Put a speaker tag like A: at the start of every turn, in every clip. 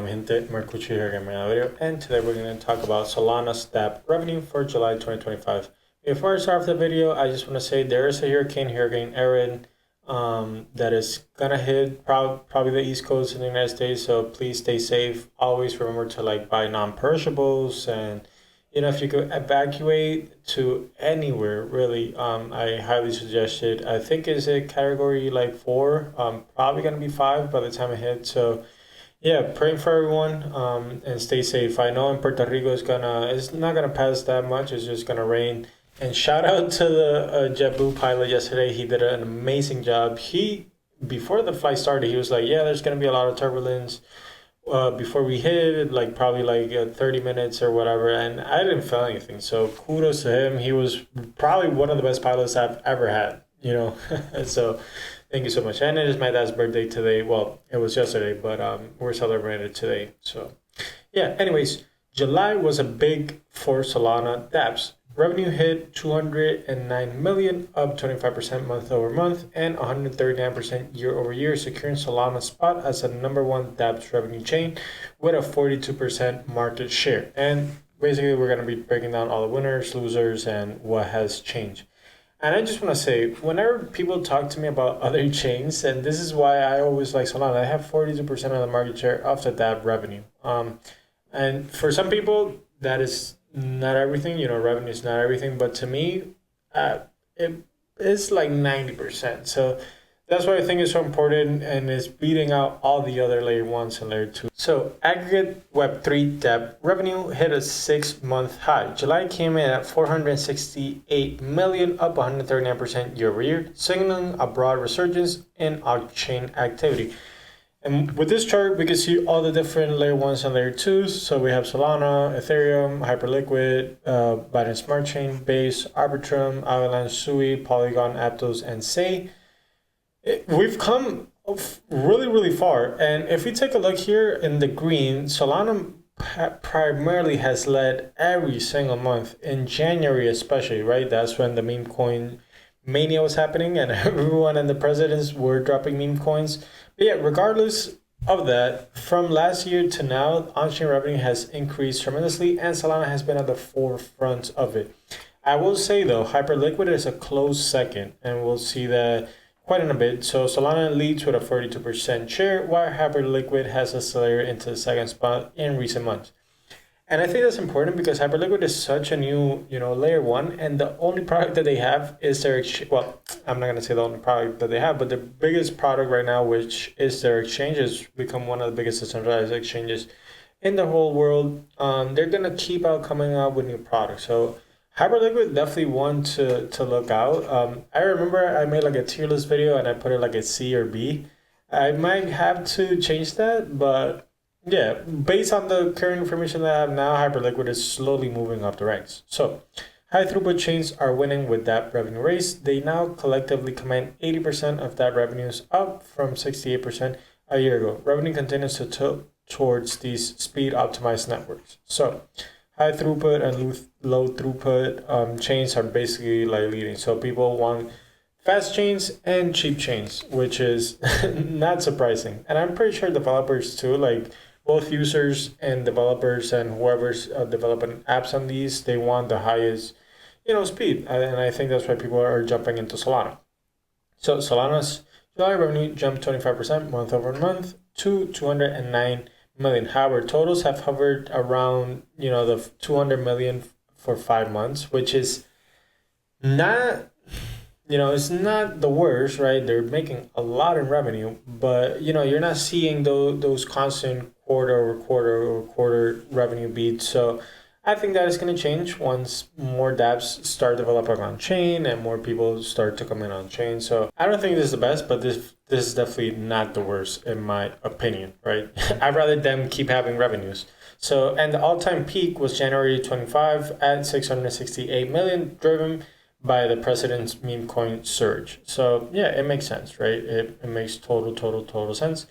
A: mi gente, Marcucci here again, my video, and today we're going to talk about Solana's DApp revenue for July 2025. Before I start off the video, I just want to say there is a Hurricane Erin, that is gonna hit probably the East Coast in the United States. So please stay safe. Always remember to buy non-perishables, and if you could evacuate to anywhere, really, I highly suggest it. I think it's a category 4, probably gonna be 5 by the time it hits. So yeah, praying for everyone, and stay safe. I know in Puerto Rico it's not gonna pass that much. It's just gonna rain. And shout out to the JetBlue pilot yesterday. He did an amazing job. Before the flight started, he was like, yeah, there's going to be a lot of turbulence before we hit, probably 30 minutes or whatever. And I didn't feel anything. So kudos to him. He was probably one of the best pilots I've ever had, So thank you so much. And it is my dad's birthday today. Well, it was yesterday, but we're celebrating it today. So yeah, anyways, July was a big for Solana DApps. Revenue hit 209 million, up 25% month over month and 139% year over year, securing Solana's spot as the #1 DApps revenue chain with a 42% market share. And basically, we're going to be breaking down all the winners, losers, and what has changed. And I just want to say, whenever people talk to me about other chains, and this is why I always like Solana, I have 42% of the market share of the DApp revenue. And for some people, that is not everything, revenue is not everything, but to me, it is like 90%. So that's why I think it's so important, and is beating out all the other layer 1s and layer 2. So aggregate Web3 DApp revenue hit a 6-month high. July came in at 468 million, up 139% year over year, signaling a broad resurgence in on-chain activity. And with this chart, we can see all the different layer 1s and layer 2s. So we have Solana, Ethereum, Hyperliquid, Binance Smart Chain, Base, Arbitrum, Avalanche, Sui, Polygon, Aptos, and Say. We've come really, really far. And if we take a look here in the green, Solana primarily has led every single month, in January especially, right? That's when the meme coin mania was happening and everyone and the presidents were dropping meme coins. But yeah, regardless of that, from last year to now, on-chain revenue has increased tremendously, and Solana has been at the forefront of it. I will say though, Hyperliquid is a close second, and we'll see that quite in a bit. So Solana leads with a 42% share, while Hyperliquid has accelerated into the second spot in recent months. And I think that's important because Hyperliquid is such a new, layer 1, and the only product that they have is their exchange. Well, I'm not going to say the only product that they have, but the biggest product right now, which is their exchange, has become one of the biggest decentralized exchanges in the whole world. They're going to keep coming out with new products. So Hyperliquid definitely one to look out. I remember I made a tier list video and I put it a C or B. I might have to change that, but yeah, based on the current information that I have now, Hyperliquid is slowly moving up the ranks. So, high throughput chains are winning with DApp revenue raise. They now collectively command 80% of DApp revenues, up from 68% a year ago. Revenue continues to tilt towards these speed optimized networks. So, high throughput and low throughput chains are basically leading. So, people want fast chains and cheap chains, which is not surprising. And I'm pretty sure developers too, both users and developers and whoever's developing apps on these, they want the highest, speed. And I think that's why people are jumping into Solana. So Solana's July revenue jumped 25% month over month to 209 million. However, totals have hovered around, the 200 million for 5 months, which is not, it's not the worst, right? They're making a lot in revenue, but, you're not seeing those constant quarter revenue beats. So I think that is going to change once more dApps start developing on chain and more people start to come in on chain. So I don't think this is the best, but this is definitely not the worst in my opinion, right? I'd rather them keep having revenues. So, and the all-time peak was January 25 at 668 million, driven by the president's meme coin surge. So yeah, it makes sense, right? It makes total sense.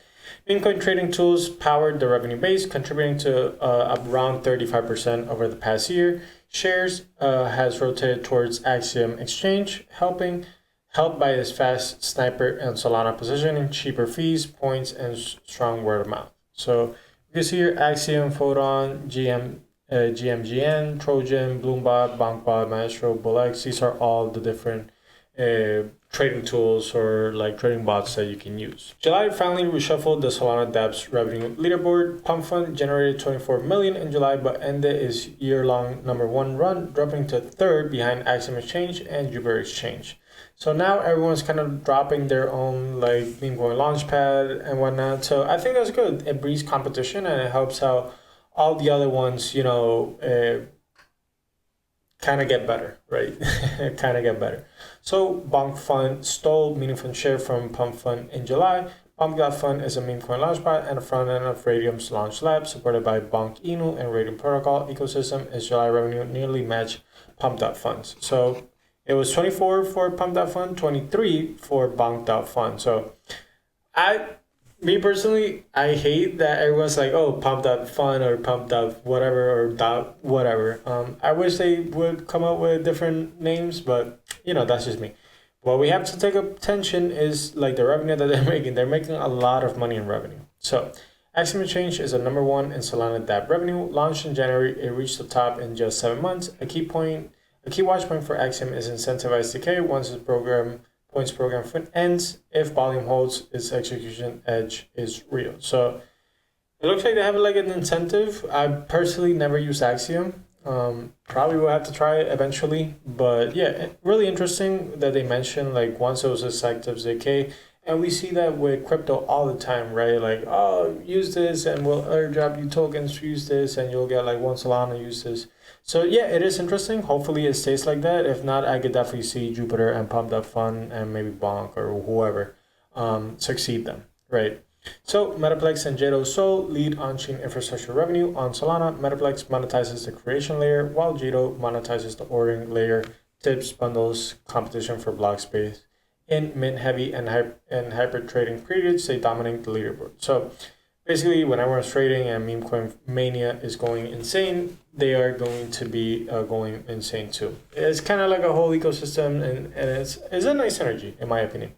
A: Meme coin trading tools powered the revenue base, contributing to around 35% over the past year. Shares has rotated towards Axiom Exchange, helped by its fast sniper and Solana positioning, cheaper fees, points, and strong word of mouth. So You can see here Axiom, Photon, GMGN, Trojan, Bloombot, Bankbot, Maestro, Bullx. These are all the different trading tools or like trading bots that you can use. July finally reshuffled the Solana DApps revenue leaderboard. Pump Fund generated 24 million in July, but ended its year-long #1 run, dropping to third behind Axiom Exchange and Jupiter Exchange. So now everyone's kind of dropping their own like meme coin launchpad and whatnot. So I think that's good. It breeds competition and it helps out all the other ones, kind of get better, right? Kind of get better. So Bonk Fund stole meaningful share from Pump Fund in July. Bonk.Fund is a meme coin launchpad and a front end of Radium's launch lab supported by Bonk Inu and Radium Protocol ecosystem. Its July revenue nearly matched Pump.Funds. So it was 24 for Pump.Fund, 23 for Bonk.Fund. So me personally, I hate that everyone's like, oh, Pump.Fund or Pump.whatever or dot whatever. I wish they would come up with different names, but that's just me. What we have to take attention is like the revenue that they're making. They're making a lot of money in revenue. So Axiom Exchange is a #1 in Solana DApp revenue. Launched in January, it reached the top in just 7 months. A key watch point for Axiom is incentivized decay once its points program ends. If volume holds, its execution edge is real. So it looks like they have like an incentive. I personally never used Axiom. Probably will have to try it eventually. But yeah, really interesting that they mentioned like once it was effective decay. And we see that with crypto all the time, right? Like, oh, use this and we'll airdrop you tokens, use this, and you'll get like 1 Solana, use this. So yeah, it is interesting. Hopefully it stays like that. If not, I could definitely see Jupiter and Pump.Fund and maybe Bonk or whoever succeed them, right? So Metaplex and Jado Sol lead on-chain infrastructure revenue on Solana. Metaplex monetizes the creation layer, while Jado monetizes the ordering layer, tips, bundles, competition for block space. In mint-heavy and hyper trading periods, they dominate the leaderboard. So basically, when everyone's trading and meme coin mania is going insane, they are going to be going insane too. It's kind of like a whole ecosystem, and it's a nice energy, in my opinion.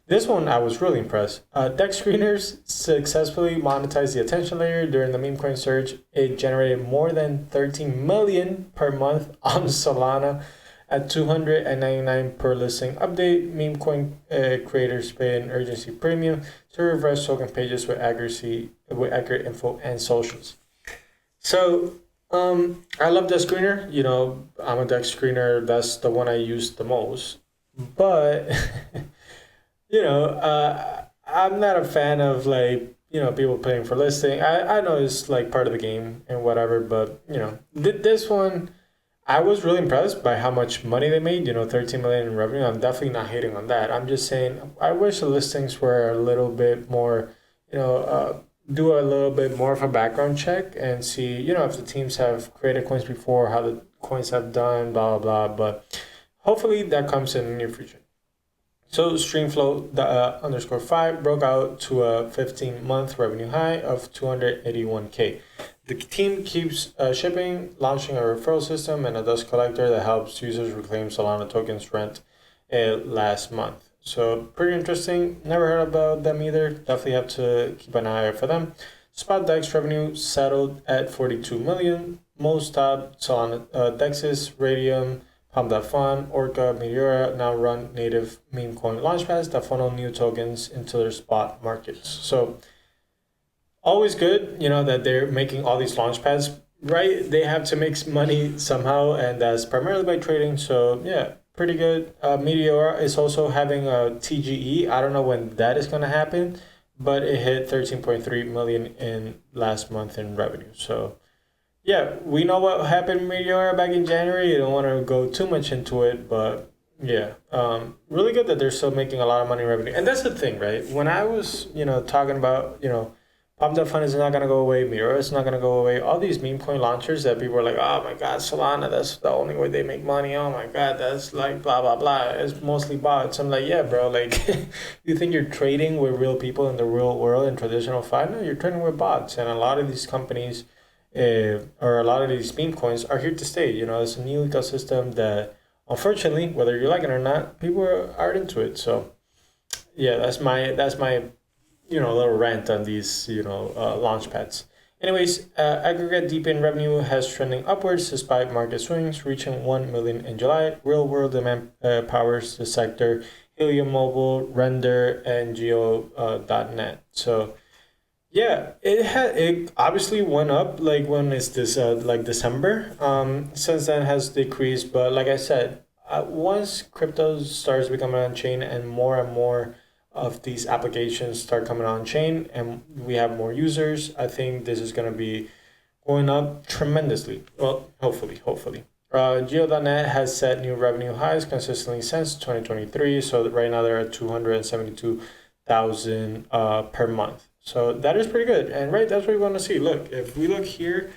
A: This one, I was really impressed. Dex Screeners successfully monetized the attention layer during the meme coin surge. It generated more than 13 million per month on Solana at 299 per listing update. Meme coin creators pay an urgency premium to refresh token pages with accurate info and socials. So I love Dex Screener. I'm a Dex Screener. That's the one I use the most. But I'm not a fan of like people paying for listing. I know it's like part of the game and whatever, but this one, I was really impressed by how much money they made, 13 million in revenue. I'm definitely not hating on that. I'm just saying I wish the listings were a little bit more, do a little bit more of a background check and see, if the teams have created coins before, how the coins have done, blah, blah, blah. But hopefully that comes in the near future. So Streamflow _5 broke out to a 15-month revenue high of 281K. The team keeps shipping, launching a referral system and a dust collector that helps users reclaim Solana tokens rent last month. So pretty interesting. Never heard about them either. Definitely have to keep an eye out for them. Spot DEX revenue settled at 42 million. Most top Solana DEXs, Radium, Pump.Fund, Orca, Meteora now run native meme coin launchpads that funnel new tokens into their spot markets. So always good, that they're making all these launchpads, right? They have to make money somehow, and that's primarily by trading. So yeah, pretty good. Meteora is also having a TGE. I don't know when that is going to happen, but it hit 13.3 million in last month in revenue. So yeah, we know what happened in Meteora back in January. You don't want to go too much into it, but yeah, really good that they're still making a lot of money in revenue. And that's the thing, right? When I was, talking about, Pump.Fund is not going to go away, Meteora is not going to go away, all these meme coin launchers that people are like, oh my God, Solana, that's the only way they make money. Oh my God, that's like blah, blah, blah. It's mostly bots. I'm like, yeah, bro, like, you think you're trading with real people in the real world in traditional fiat? No, you're trading with bots. And a lot of these companies, or a lot of these meme coins are here to stay. It's a new ecosystem that, unfortunately, whether you like it or not, people aren't into it. So yeah, that's my little rant on these launch pads. Anyways, aggregate DApp revenue has trending upwards despite market swings, reaching 1 million in July. Real world demand powers the sector, Helium Mobile, Render, and Geo.net. So yeah, it obviously went up like when is this like December. Since then has decreased, but like I said, once crypto starts becoming on chain and more of these applications start coming on chain and we have more users, I think this is gonna be going up tremendously. Well, hopefully. Geo.net has set new revenue highs consistently since 2023. So right now they're at 272,000 per month. So that is pretty good. And right, that's what we want to see. Look, if we look here,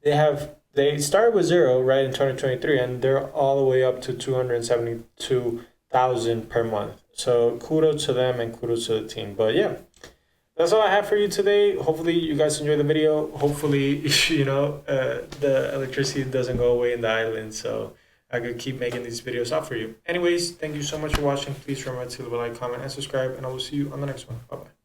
A: they started with zero right in 2023 and they're all the way up to 272,000 per month. So kudos to them and kudos to the team. But yeah, that's all I have for you today. Hopefully you guys enjoyed the video. Hopefully, the electricity doesn't go away in the island, so I could keep making these videos out for you. Anyways, thank you so much for watching. Please remember to leave a like, comment, and subscribe, and I will see you on the next one. Bye-bye.